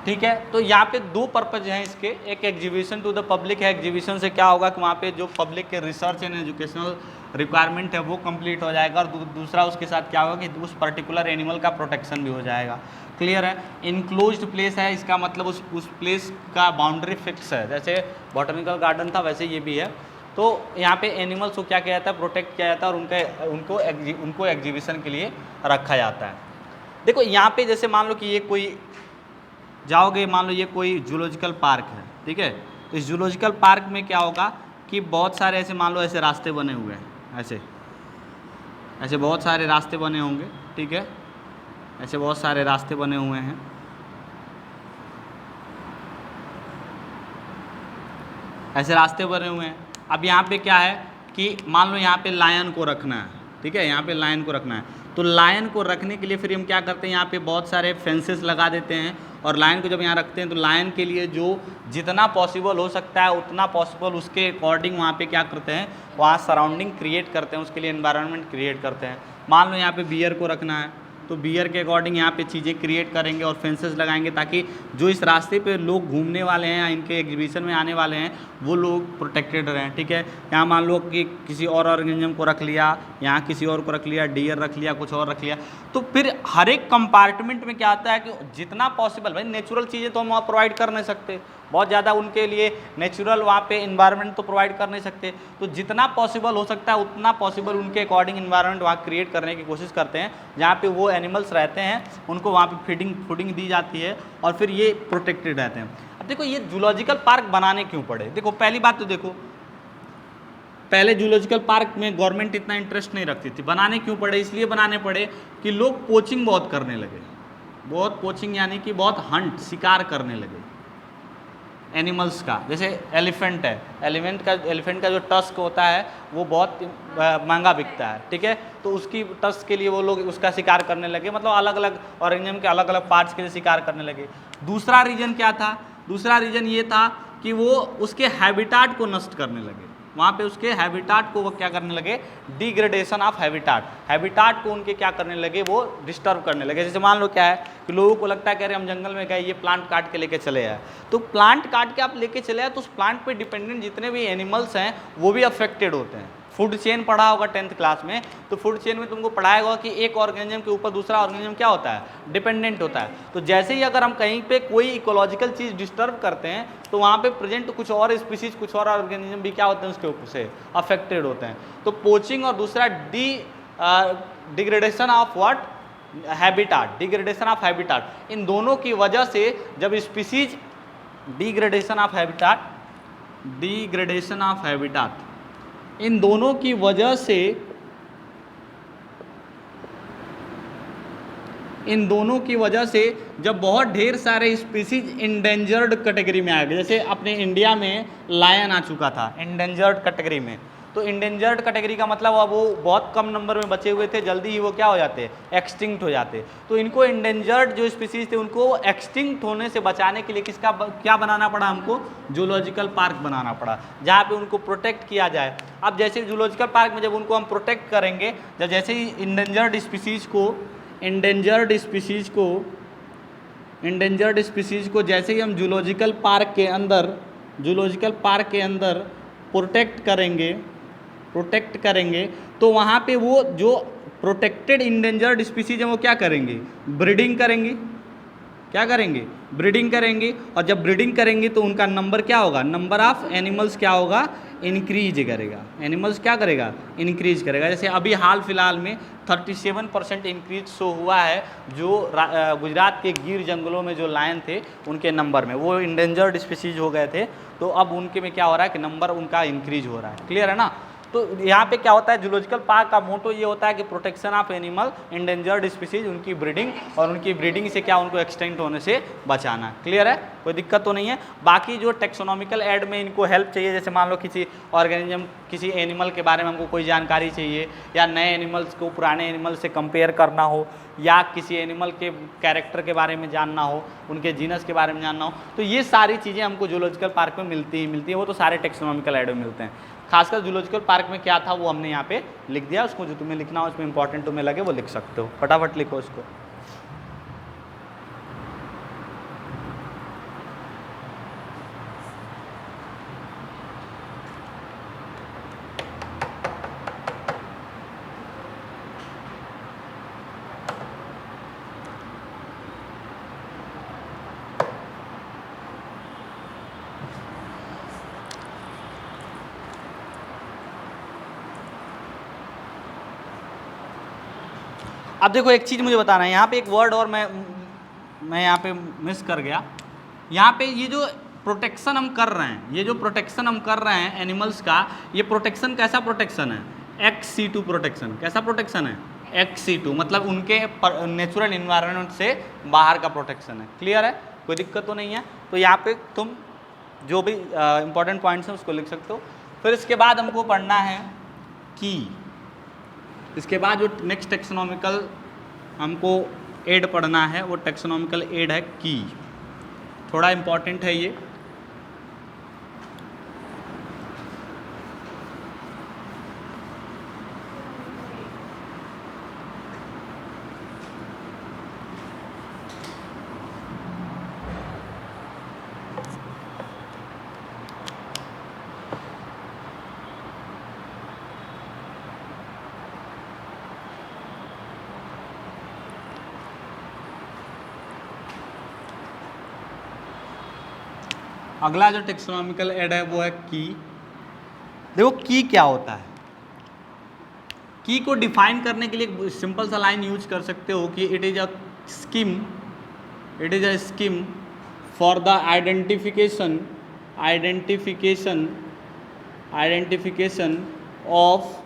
S1: ठीक है। तो यहाँ पे दो पर्पज हैं इसके। एक एग्जीबिशन टू द पब्लिक है। एग्जीबिशन से क्या होगा कि वहाँ पे जो पब्लिक के रिसर्च एंड एजुकेशनल रिक्वायरमेंट है वो कंप्लीट हो जाएगा, और दूसरा उसके साथ क्या होगा कि उस पर्टिकुलर एनिमल का प्रोटेक्शन भी हो जाएगा। क्लियर है? इनक्लोज्ड प्लेस है, इसका मतलब उस प्लेस का बाउंड्री फिक्स है। जैसे बॉटनिकल गार्डन था वैसे ये भी है। तो यहाँ पे एनिमल्स को क्या किया जाता है? प्रोटेक्ट किया जाता है और उनको एग्जीबिशन के लिए रखा जाता है। देखो यहाँ पे जैसे मान लो कि ये कोई जाओगे, मान लो ये कोई जूलॉजिकल पार्क है, ठीक है, तो इस जूलॉजिकल पार्क में क्या होगा कि बहुत सारे ऐसे मान लो ऐसे रास्ते बने हुए हैं, ऐसे बहुत सारे रास्ते बने होंगे, ठीक है, ऐसे बहुत सारे रास्ते बने हुए हैं। ऐसे रास्ते बने हुए हैं। अब यहाँ पे क्या है कि मान लो यहाँ पे लायन को रखना है, ठीक है, यहाँ पे लायन को रखना है। तो लायन को रखने के लिए फिर हम क्या करते हैं, यहाँ पे बहुत सारे फेंसेस लगा देते हैं और लायन को जब यहाँ रखते हैं तो लायन के लिए जो जितना पॉसिबल हो सकता है उतना पॉसिबल उसके अकॉर्डिंग वहाँ पे क्या करते हैं, वहाँ सराउंडिंग क्रिएट करते हैं, उसके लिए एनवायरनमेंट क्रिएट करते हैं। मान लो यहाँ पे बियर को रखना है तो बियर के अकॉर्डिंग यहाँ पे चीज़ें क्रिएट करेंगे और फेंसेस लगाएंगे ताकि जो इस रास्ते पे लोग घूमने वाले हैं या इनके एग्जीबिशन में आने वाले हैं वो लोग प्रोटेक्टेड रहें, ठीक है। यहाँ मान लो कि किसी और ऑर्गेनिज्म को रख लिया, यहाँ किसी और को रख लिया, डियर रख लिया, कुछ और रख लिया, तो फिर हर एक कंपार्टमेंट में क्या आता है कि जितना पॉसिबल, भाई नेचुरल चीज़ें तो हम वहाँ प्रोवाइड कर नहीं सकते, बहुत ज़्यादा उनके लिए नेचुरल वहाँ पे इन्वायरमेंट तो प्रोवाइड कर नहीं सकते, तो जितना पॉसिबल हो सकता है उतना पॉसिबल उनके अकॉर्डिंग इन्वायरमेंट वहाँ क्रिएट करने की कोशिश करते हैं जहाँ पे वो एनिमल्स रहते हैं, उनको वहाँ पे फीडिंग दी जाती है और फिर ये प्रोटेक्टेड रहते हैं। अब देखो ये जूलॉजिकल पार्क बनाने क्यों पड़े, देखो पहली बात तो देखो पहले जूलॉजिकल पार्क में गवर्नमेंट इतना इंटरेस्ट नहीं रखती थी, बनाने क्यों पड़े, इसलिए बनाने पड़े कि लोग पोचिंग बहुत करने लगे, बहुत पोचिंग यानी कि बहुत हंट शिकार करने लगे एनिमल्स का। जैसे एलिफेंट है, एलिफेंट का जो टस्क होता है वो बहुत महंगा बिकता है, ठीक है, तो उसकी टस्क के लिए वो लोग उसका शिकार करने लगे, मतलब अलग अलग ऑर्गेनिज्म के अलग अलग पार्ट्स के लिए शिकार करने लगे। दूसरा रीजन क्या था, दूसरा रीजन ये था कि वो उसके हैबिटाट को नष्ट करने लगे, वहाँ पे उसके हैबिटाट को वो क्या करने लगे, डिग्रेडेशन ऑफ हैबिटाट को उनके क्या करने लगे, वो डिस्टर्ब करने लगे। जैसे मान लो क्या है कि लोगों को लगता है कि अरे हम जंगल में गए, ये प्लांट काट के लेके चले आए, तो प्लांट काट के आप लेके चले आए तो उस प्लांट पे डिपेंडेंट जितने भी एनिमल्स हैं वो भी अफेक्टेड होते हैं। फूड चेन पढ़ा होगा 10th क्लास में, तो फूड चेन में तुमको पढ़ाया होगा कि एक ऑर्गेनिज्म के ऊपर दूसरा ऑर्गेनिज्म क्या होता है, डिपेंडेंट होता है। तो जैसे ही अगर हम कहीं पे कोई इकोलॉजिकल चीज़ डिस्टर्ब करते हैं तो वहाँ पे प्रेजेंट कुछ और स्पीसीज, कुछ और ऑर्गेनिज्म भी क्या होते हैं उसके ऊपर से अफेक्टेड होते हैं। तो पोचिंग और दूसरा degradation of what, habitat, degradation of habitat, इन दोनों की वजह से जब स्पीसीज डिग्रेडेशन ऑफ हैबिटाट, इन दोनों की वजह से, इन दोनों की वजह से जब बहुत ढेर सारे स्पीसीज इंडेंजर्ड कैटेगरी में आ गए, जैसे अपने इंडिया में लायन आ चुका था इंडेंजर्ड कैटेगरी में, तो इंडेंजर्ड कैटेगरी का मतलब अब वो बहुत कम नंबर में बचे हुए थे, जल्दी ही वो क्या हो जाते, एक्सटिंक्ट हो जाते। तो इनको इंडेंजर्ड जो स्पीसीज थे उनको एक्सटिंक्ट होने से बचाने के लिए किसका क्या बनाना पड़ा, हमको जूलॉजिकल पार्क बनाना पड़ा जहाँ पे उनको प्रोटेक्ट किया जाए। अब जैसे जूलॉजिकल पार्क में जब उनको हम प्रोटेक्ट करेंगे, जब जैसे ही इंडेंजर्ड स्पीसीज को जैसे ही हम जूलॉजिकल पार्क के अंदर प्रोटेक्ट करेंगे तो वहाँ पे वो जो प्रोटेक्टेड इंडेंजर्ड स्पीसीज हैं वो क्या करेंगे, ब्रीडिंग करेंगे, क्या करेंगे, ब्रीडिंग करेंगे, और जब ब्रीडिंग करेंगे तो उनका नंबर क्या होगा, नंबर ऑफ एनिमल्स क्या होगा, इंक्रीज करेगा, एनिमल्स क्या करेगा, इंक्रीज करेगा। जैसे अभी हाल फिलहाल में 37% इंक्रीज शो हुआ है जो गुजरात के गिर जंगलों में जो लायन थे उनके नंबर में, वो इंडेंजर्ड स्पीसीज हो गए थे, तो अब उनके में क्या हो रहा है कि नंबर उनका इंक्रीज हो रहा है। क्लियर है ना। तो यहाँ पे क्या होता है, जूलॉजिकल पार्क का मोटो ये होता है कि protection of animal endangered species, उनकी ब्रीडिंग, और उनकी ब्रीडिंग से क्या उनको एक्सटेंट होने से बचाना। क्लियर है, कोई दिक्कत तो नहीं है। बाकी जो टेक्सोनॉमिकल ऐड में इनको हेल्प चाहिए, जैसे मान लो किसी ऑर्गेनिज्म, किसी एनिमल के बारे में हमको कोई जानकारी चाहिए, या नए एनिमल्स को पुराने एनिमल से कंपेयर करना हो, या किसी एनिमल के कैरेक्टर के बारे में जानना हो, उनके जीनस के बारे में जानना हो, तो ये सारी चीज़ें हमको जूलॉजिकल पार्क में मिलती है, वो तो सारे टेक्सोनॉमिकल ऐड में मिलते हैं। खासकर जूलॉजिकल पार्क में क्या था वो हमने यहाँ पे लिख दिया, उसको जो तुम्हें लिखना हो, उसमें इंपॉर्टेंट तुम्हें लगे वो लिख सकते हो, फटाफट लिखो उसको। अब देखो एक चीज़ मुझे बताना है, यहाँ पे एक वर्ड और मैं यहाँ पे मिस कर गया। यहाँ पे ये जो प्रोटेक्शन हम कर रहे हैं, ये जो प्रोटेक्शन हम कर रहे हैं एनिमल्स का, ये प्रोटेक्शन कैसा प्रोटेक्शन है? XC2 protection. कैसा प्रोटेक्शन है? XC2, मतलब उनके नेचुरल इन्वायरमेंट से बाहर का प्रोटेक्शन है। क्लियर है? कोई दिक्कत तो नहीं है? तो यहाँ पे तुम जो भी इंपॉर्टेंट पॉइंट्स हैं उसको लिख सकते हो। फिर इसके बाद हमको पढ़ना है की। इसके बाद जो नेक्स्ट टेक्सोनॉमिकल हमको एड पढ़ना है वो टेक्सोनॉमिकल एड है की। थोड़ा इंपॉर्टेंट है ये। अगला जो टेक्सोनॉमिकल एड है वो है की। देखो की क्या होता है? की को डिफाइन करने के लिए एक सिंपल सा लाइन यूज कर सकते हो कि it is a scheme for the identification of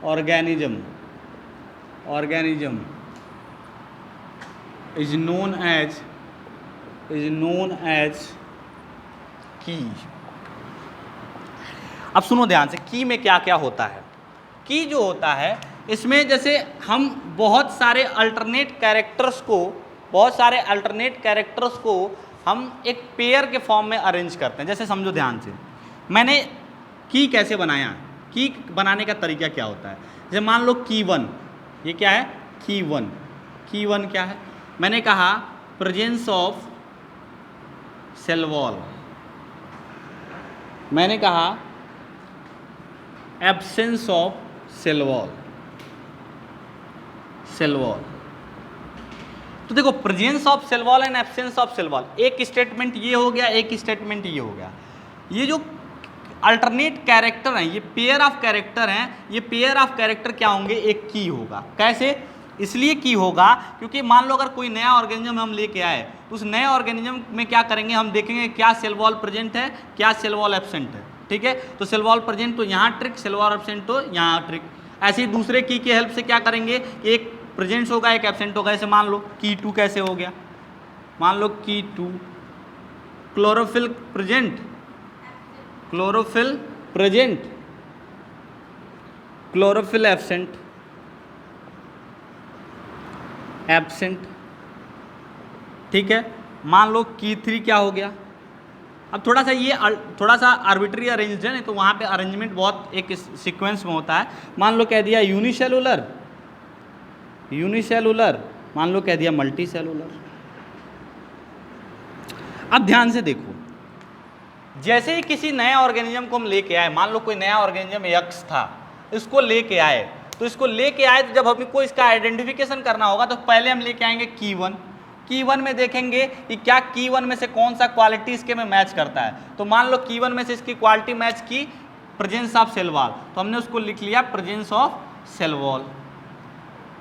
S1: organism is known as की। अब सुनो ध्यान से, की में क्या क्या होता है। की जो होता है इसमें जैसे हम बहुत सारे अल्टरनेट कैरेक्टर्स को हम एक पेयर के फॉर्म में अरेंज करते हैं। जैसे समझो ध्यान से, मैंने की कैसे बनाया, की बनाने का तरीका क्या होता है। जैसे मान लो की 1, ये क्या है? की 1 क्या है? मैंने कहा प्रेजेंस ऑफ सेल वॉल, मैंने कहा एब्सेंस ऑफ सेल वॉल। तो देखो presence of cell wall and absence of cell wall, एक स्टेटमेंट ये हो गया, एक स्टेटमेंट ये हो गया। ये जो अल्टरनेट कैरेक्टर हैं, ये पेयर ऑफ कैरेक्टर हैं, ये पेयर ऑफ कैरेक्टर क्या होंगे? एक की होगा। कैसे? इसलिए की होगा क्योंकि मान लो अगर कोई नया ऑर्गेनिज्म हम लेके आए तो उस नए ऑर्गेनिज्म में क्या करेंगे, हम देखेंगे क्या सेल वॉल प्रेजेंट है, क्या सेल वॉल एब्सेंट है। ठीक है, तो सेल वॉल प्रेजेंट तो यहाँ ट्रिक, सेल वॉल एब्सेंट तो यहाँ ट्रिक। ऐसे ही दूसरे की के हेल्प से क्या करेंगे, एक प्रेजेंट होगा एक एब्सेंट होगा। ऐसे मान लो की 2 कैसे हो गया, मान लो की 2 क्लोरोफिल प्रेजेंट, क्लोरोफिल एब्सेंट। ठीक है, मान लो की 3 क्या हो गया। अब थोड़ा सा आर्बिट्री अरेंज्ड है, नहीं तो वहाँ पे अरेंजमेंट बहुत एक सीक्वेंस में होता है। मान लो कह दिया यूनिसेलुलर, मान लो कह दिया मल्टी सेलुलर। अब ध्यान से देखो, जैसे ही किसी नए ऑर्गेनिज्म को हम लेके आए, मान लो कोई नया ऑर्गेनिज्म यक्स था, इसको लेके आए, तो जब हमको इसका आइडेंटिफिकेशन करना होगा तो पहले हम लेके आएंगे की 1। की 1 में देखेंगे कि क्या की 1 में से कौन सा क्वालिटी इसके में मैच करता है। तो मान लो की 1 में से इसकी क्वालिटी मैच की प्रेजेंस ऑफ सेल वॉल, तो हमने उसको लिख लिया प्रेजेंस ऑफ सेल वॉल।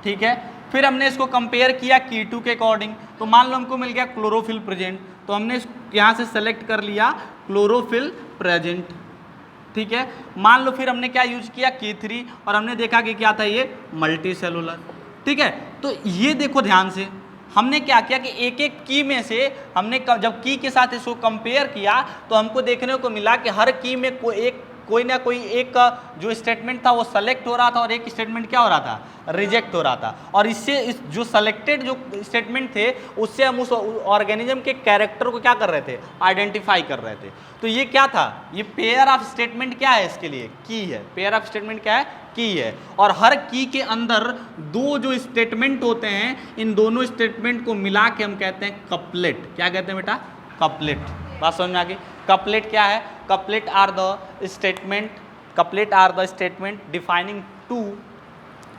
S1: ठीक है, फिर हमने इसको कंपेयर किया की 2 के अकॉर्डिंग, तो मान लो हमको मिल गया क्लोरोफिल प्रेजेंट, तो हमने यहाँ से सेलेक्ट कर लिया क्लोरोफिल प्रेजेंट। ठीक है, मान लो फिर हमने क्या यूज किया की 3, और हमने देखा कि क्या था ये मल्टी सेलुलर। ठीक है, तो ये देखो ध्यान से, हमने क्या किया कि एक एक की में से हमने जब की के साथ इसको कंपेयर किया तो हमको देखने को मिला कि हर की में कोई ना कोई एक जो स्टेटमेंट था वो सेलेक्ट हो रहा था और एक स्टेटमेंट क्या हो रहा था, रिजेक्ट हो रहा था। और इससे जो सेलेक्टेड जो स्टेटमेंट थे उससे हम उस ऑर्गेनिज्म के कैरेक्टर को क्या कर रहे थे, आइडेंटिफाई कर रहे थे। तो ये क्या था, ये पेयर ऑफ स्टेटमेंट क्या है, इसके लिए की है। पेयर ऑफ स्टेटमेंट क्या है, की है। और हर की के अंदर दो जो स्टेटमेंट होते हैं, इन दोनों स्टेटमेंट को मिला के हम कहते हैं कपलेट। क्या कहते हैं बेटा, कपलेट। बात समझ में आ गई। कपलेट क्या है, couplet are the statement defining two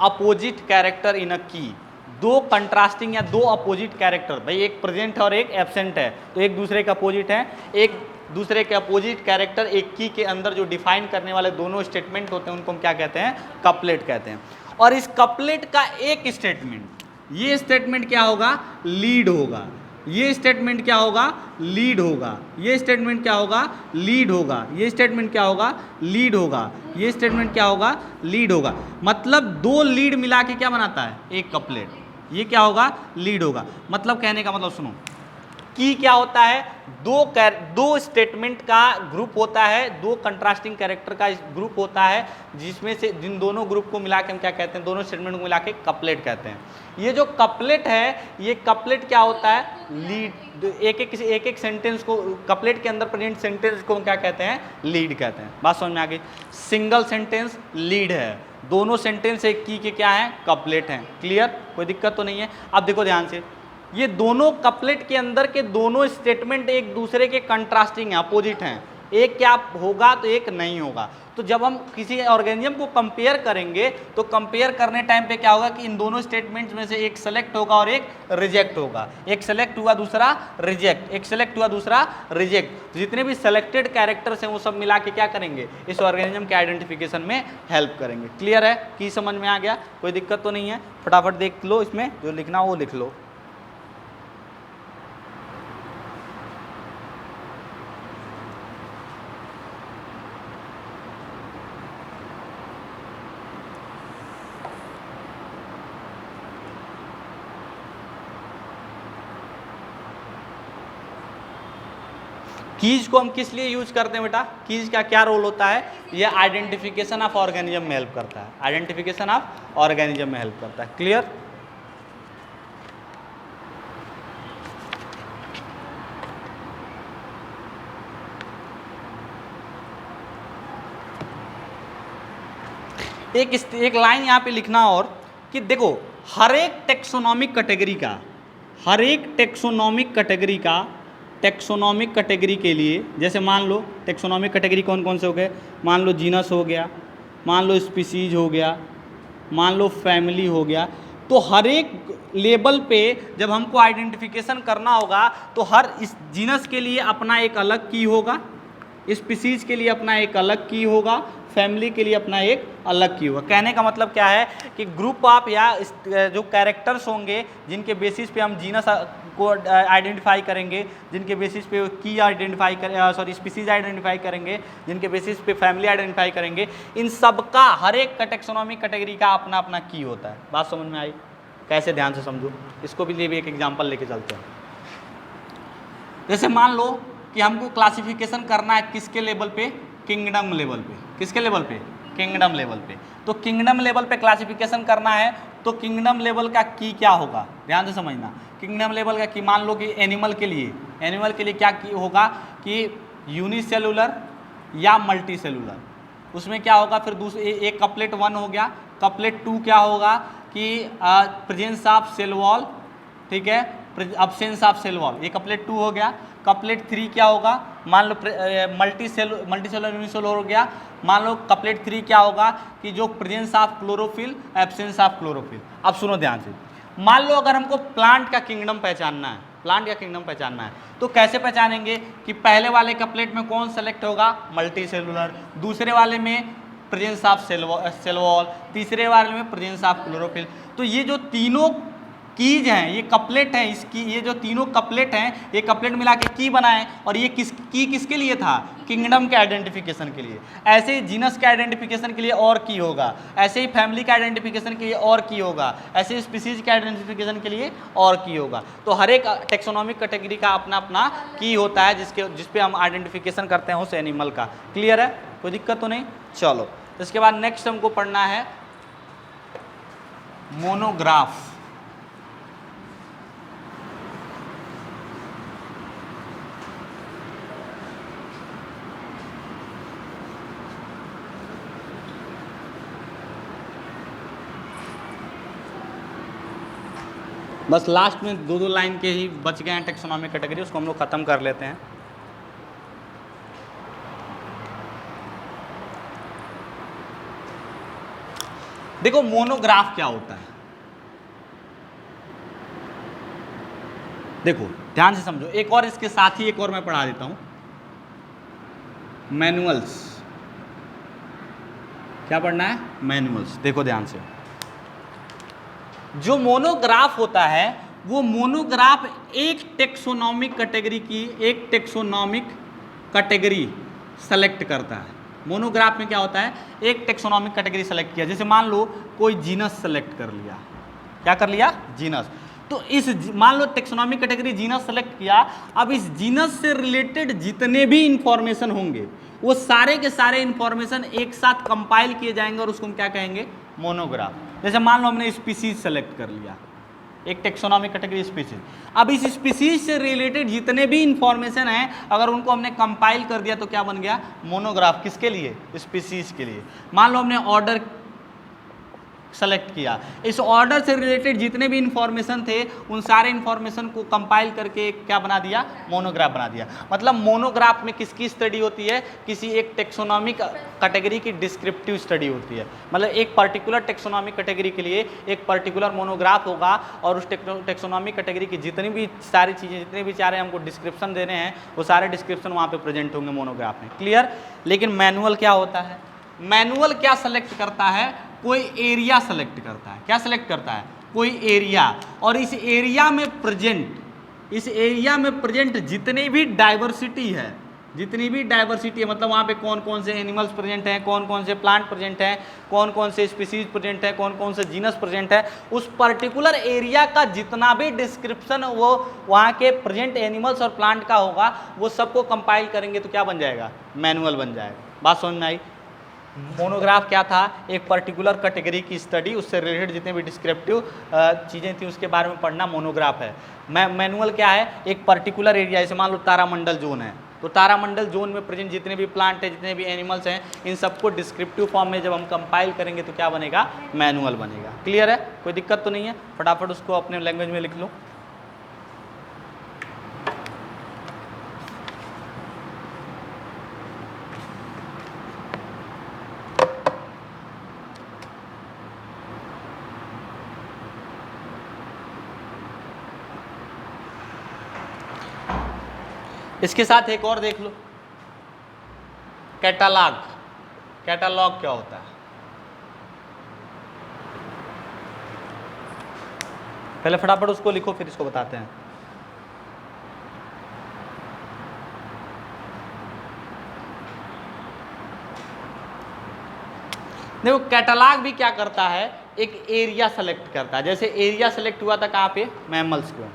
S1: opposite character in a की। दो कंट्रास्टिंग या दो अपोजिट कैरेक्टर, भाई एक प्रेजेंट है और एक एब्सेंट है, तो एक दूसरे के अपोजिट है। एक दूसरे के अपोजिट कैरेक्टर एक की के अंदर जो डिफाइन करने वाले दोनों स्टेटमेंट होते हैं उनको हम क्या कहते हैं, कपलेट कहते हैं। और इस कपलेट का एक स्टेटमेंट, ये स्टेटमेंट क्या होगा, लीड होगा। ये स्टेटमेंट क्या होगा, लीड होगा। ये स्टेटमेंट क्या होगा, लीड होगा। ये स्टेटमेंट क्या होगा, लीड होगा। ये स्टेटमेंट क्या होगा, लीड होगा। मतलब दो लीड मिला के क्या बनाता है, एक कपलेट। ये क्या होगा, लीड होगा। मतलब कहने का मतलब सुनो, की क्या होता है, दो स्टेटमेंट का ग्रुप होता है, दो कंट्रास्टिंग कैरेक्टर का ग्रुप होता है, जिसमें से जिन दोनों ग्रुप को मिला के हम क्या कहते हैं, दोनों स्टेटमेंट को मिला के कपलेट कहते हैं। ये जो कपलेट है, ये कपलेट क्या होता है, लीड। एक एक सेंटेंस को, कपलेट के अंदर प्रेजेंट सेंटेंस को क्या कहते हैं, लीड कहते हैं। बात समझ में आ गई। सिंगल सेंटेंस लीड है, दोनों सेंटेंस एक की के क्या है, कपलेट हैं। क्लियर, कोई दिक्कत तो नहीं है। अब देखो ध्यान से, ये दोनों कपलेट के अंदर के दोनों स्टेटमेंट एक दूसरे के कंट्रास्टिंग हैं, अपोजिट हैं। एक क्या होगा तो एक नहीं होगा। तो जब हम किसी ऑर्गेनिज्म को कंपेयर करेंगे तो कंपेयर करने टाइम पे क्या होगा कि इन दोनों स्टेटमेंट्स में से एक सेलेक्ट होगा और एक रिजेक्ट होगा। एक सेलेक्ट हुआ दूसरा रिजेक्ट, एक सेलेक्ट हुआ दूसरा रिजेक्ट। जितने भी सेलेक्टेड कैरेक्टर्स हैं वो सब मिला के क्या करेंगे, इस ऑर्गेनिज्म के आइडेंटिफिकेशन में हेल्प करेंगे। क्लियर है, की समझ में आ गया, कोई दिक्कत तो नहीं है। फटाफट देख लो, इसमें जो लिखना हो वो लिख लो। कीज को हम किस लिए यूज करते हैं बेटा, कीज का क्या रोल होता है, ये आइडेंटिफिकेशन ऑफ ऑर्गेनिज्म में हेल्प करता है। आइडेंटिफिकेशन ऑफ ऑर्गेनिज्म में हेल्प करता है। क्लियर। एक लाइन यहाँ पे लिखना और कि देखो, हर एक टेक्सोनॉमिक कैटेगरी के लिए, जैसे मान लो टेक्सोनॉमिक कैटेगरी कौन कौन से हो गए, मान लो जीनस हो गया, मान लो स्पीसीज हो गया, मान लो फैमिली हो गया। तो हर एक लेवल पे जब हमको आइडेंटिफिकेशन करना होगा तो हर इस जीनस के लिए अपना एक अलग की होगा, स्पीसीज के लिए अपना एक अलग की होगा, फैमिली के लिए अपना एक अलग की होगा। कहने का मतलब क्या है कि ग्रुप ऑफ या जो कैरेक्टर्स होंगे जिनके बेसिस पे हम जीनस को आइडेंटिफाई करेंगे, जिनके बेसिस पे की आइडेंटिफाई करें, स्पीसीज आइडेंटिफाई करेंगे, जिनके बेसिस पे फैमिली आइडेंटिफाई करेंगे, इन सब का हर एक टेक्सोनॉमिक कैटेगरी का अपना अपना की होता है। बात समझ में आई? कैसे, ध्यान से समझो, इसको भी एक एग्जाम्पल लेके चलते हैं। जैसे मान लो कि हमको क्लासिफिकेशन करना है किसके लेवल पे, किंगडम लेवल पे। किसके लेवल पे, किंगडम लेवल पे। तो किंगडम लेवल पे क्लासिफिकेशन करना है तो किंगडम लेवल का की क्या होगा, ध्यान से समझना। किंगडम लेवल का की, मान लो कि एनिमल के लिए क्या की होगा कि यूनिसेलुलर या मल्टी सेलुलर। उसमें क्या होगा फिर दूसरे, एक कपलेट 1 हो गया। कपलेट 2 क्या होगा कि प्रेजेंस ऑफ सेल वॉल, ठीक है, अब्सेंस ऑफ सेल वॉल, ये कपलेट 2 हो गया। कपलेट 3 क्या होगा, मान लो मल्टी सेलुलर यूनिसेलुलर हो गया। मान लो कपलेट 3 क्या होगा कि जो presence of chlorophyll, absence of chlorophyll. अब सुनो ध्यान से, मान लो अगर हमको प्लांट का किंगडम पहचानना है, तो कैसे पहचानेंगे कि पहले वाले कपलेट में कौन सेलेक्ट होगा, मल्टी सेलुलर, दूसरे वाले में प्रेजेंस ऑफ सेल वॉल, तीसरे वाले में प्रेजेंस ऑफ क्लोरोफिल। तो ये जो तीनों कीज हैं, ये कपलेट हैं, इसकी ये जो तीनों कपलेट हैं, ये कपलेट मिला के की बनाए। और ये किसके लिए था, किंगडम के आइडेंटिफिकेशन के लिए। ऐसे ही जीनस के आइडेंटिफिकेशन के लिए और की होगा, ऐसे ही फैमिली के आइडेंटिफिकेशन के लिए और की होगा, ऐसे ही स्पीसीज के आइडेंटिफिकेशन के लिए और की होगा। तो हर एक टेक्सोनॉमिक कैटेगरी का अपना अपना की होता है जिस पे हम आइडेंटिफिकेशन करते हैं उस एनिमल का। क्लियर है, कोई दिक्कत तो नहीं। चलो, इसके बाद नेक्स्ट हमको पढ़ना है मोनोग्राफ। बस लास्ट में दो लाइन के ही बच गए हैं टेक्सोनॉमिक कैटेगरी, उसको हम लोग ख़त्म कर लेते हैं। देखो मोनोग्राफ क्या होता है, देखो ध्यान से समझो। एक और इसके साथ ही एक और मैं पढ़ा देता हूं, मैनुअल्स। क्या पढ़ना है, मैनुअल्स। देखो ध्यान से, जो मोनोग्राफ होता है वो मोनोग्राफ एक टेक्सोनॉमिक कैटेगरी सेलेक्ट करता है। मोनोग्राफ में क्या होता है, एक टेक्सोनॉमिक कैटेगरी सेलेक्ट किया, जैसे मान लो कोई जीनस सेलेक्ट कर लिया, क्या कर लिया, जीनस। तो इस मान लो टेक्सोनॉमिक कैटेगरी जीनस सेलेक्ट किया, अब इस जीनस से रिलेटेड जितने भी इंफॉर्मेशन होंगे वो सारे के सारे इंफॉर्मेशन एक साथ कंपाइल किए जाएंगे और उसको हम क्या कहेंगे, मोनोग्राफ। जैसे मान लो हमने स्पीसीज सेलेक्ट कर लिया, एक टेक्सोनॉमिक कैटेगरी स्पीसीज, अब इस स्पीसीज से रिलेटेड जितने भी इंफॉर्मेशन हैं अगर उनको हमने कंपाइल कर दिया तो क्या बन गया, मोनोग्राफ। किसके लिए, स्पीसीज के लिए। मान लो हमने ऑर्डर सेलेक्ट किया, इस ऑर्डर से रिलेटेड जितने भी इंफॉर्मेशन थे उन सारे इंफॉर्मेशन को कंपाइल करके क्या बना दिया, मोनोग्राफ बना दिया। मतलब मोनोग्राफ में किसकी स्टडी होती है, किसी एक टेक्सोनॉमिक कैटेगरी की डिस्क्रिप्टिव स्टडी होती है। मतलब एक पर्टिकुलर टेक्सोनॉमिक कैटेगरी के लिए एक पर्टिकुलर मोनोग्राफ होगा और उस टेक्सोनॉमिक कैटेगरी की जितनी भी सारी चीज़ें, जितने भी सारे हमको डिस्क्रिप्शन देने हैं वो सारे डिस्क्रिप्शन वहाँ पे प्रेजेंट होंगे मोनोग्राफ में। क्लियर। लेकिन मैनुअल क्या होता है, मैनुअल क्या सेलेक्ट करता है, कोई एरिया सेलेक्ट करता है। क्या सेलेक्ट करता है, कोई एरिया, और इस एरिया में प्रेजेंट जितनी भी डाइवर्सिटी है, मतलब वहाँ पे कौन कौन से एनिमल्स प्रेजेंट हैं, कौन कौन से प्लांट प्रेजेंट हैं, कौन कौन से स्पीसीज प्रेजेंट है, कौन कौन से जीनस प्रेजेंट है, उस पर्टिकुलर एरिया का जितना भी डिस्क्रिप्शन वो वहाँ के प्रेजेंट एनिमल्स और प्लांट का होगा वो सबको कंपाइल करेंगे तो क्या बन जाएगा, मैनुअल बन जाएगा। बात समझ में आई। मोनोग्राफ क्या था, एक पर्टिकुलर कैटेगरी की स्टडी, उससे रिलेटेड जितने भी डिस्क्रिप्टिव चीज़ें थी उसके बारे में पढ़ना मोनोग्राफ है। मैनुअल क्या है, एक पर्टिकुलर एरिया, जैसे मान लो तारामंडल जोन है तो तारामंडल जोन में प्रेजेंट जितने भी प्लांट है, जितने भी एनिमल्स हैं, इन सबको डिस्क्रिप्टिव फॉर्म में जब हम कंपाइल करेंगे तो क्या बनेगा, मैनुअल बनेगा। क्लियर है, कोई दिक्कत तो नहीं है। फटाफट उसको अपने लैंग्वेज में लिख लो। इसके साथ एक और देख लो, कैटालॉग। कैटालॉग क्या होता है, पहले फटाफट उसको लिखो फिर इसको बताते हैं। देखो कैटालॉग भी क्या करता है, एक एरिया सेलेक्ट करता है। जैसे एरिया सेलेक्ट हुआ था कहाँ पे, मैमल्स को,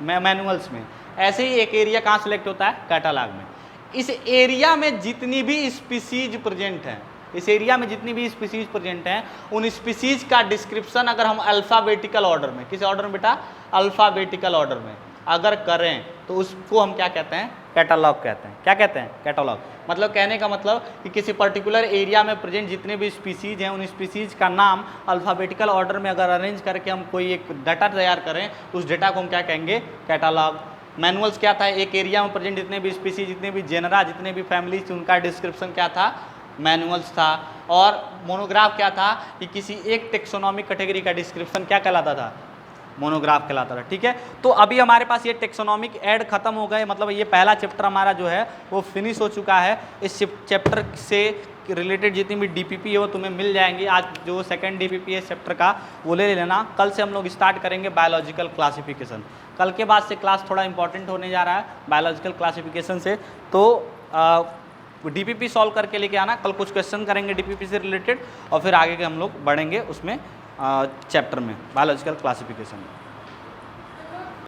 S1: मैनुअल्स में, ऐसे ही एक एरिया कहाँ सेलेक्ट होता है, कैटालॉग में। इस एरिया में जितनी भी स्पीसीज प्रेजेंट हैं, इस एरिया में जितनी भी स्पीसीज प्रेजेंट हैं, उन स्पीसीज का डिस्क्रिप्शन अगर हम अल्फ़ाबेटिकल ऑर्डर में, किस ऑर्डर में बेटा, अल्फ़ाबेटिकल ऑर्डर में अगर करें तो उसको हम क्या कहते हैं, कैटालॉग कहते हैं। क्या कहते हैं, कैटालॉग। मतलब कहने का मतलब कि किसी पर्टिकुलर एरिया में प्रेजेंट जितने भी स्पीसीज हैं उन स्पीसीज का नाम अल्फ़ाबेटिकल ऑर्डर में अगर अरेंज करके हम कोई एक डाटा तैयार करें तो उस डाटा को हम क्या कहेंगे, कैटालॉग। मैनुअल्स क्या था, एक एरिया में प्रेजेंट जितने भी स्पीसीज, जितने भी जेनरा, जितने भी फैमिलीज, उनका डिस्क्रिप्शन क्या था, मैनुअल्स था। और मोनोग्राफ क्या था कि किसी एक टेक्सोनॉमिक कैटेगरी का डिस्क्रिप्शन क्या कहलाता था, मोनोग्राफ कहलाता था। ठीक है, तो अभी हमारे पास ये टेक्सोनॉमिक ऐड खत्म हो गए, मतलब ये पहला चैप्टर हमारा जो है वो फिनिश हो चुका है। इस चैप्टर से रिलेटेड जितनी भी डीपीपी है वो तुम्हें मिल जाएंगी। आज जो सेकंड डीपीपी है चैप्टर का वो ले लेना। कल से हम लोग स्टार्ट करेंगे बायोलॉजिकल क्लासिफिकेशन। कल के बाद से क्लास थोड़ा इंपॉर्टेंट होने जा रहा है बायोलॉजिकल क्लासिफिकेशन से, तो डीपीपी सॉल्व करके लेके आना। कल कुछ क्वेश्चन करेंगे डीपीपी से रिलेटेड और फिर आगे के हम लोग बढ़ेंगे उसमें चैप्टर में बायोलॉजिकल क्लासिफिकेशन में।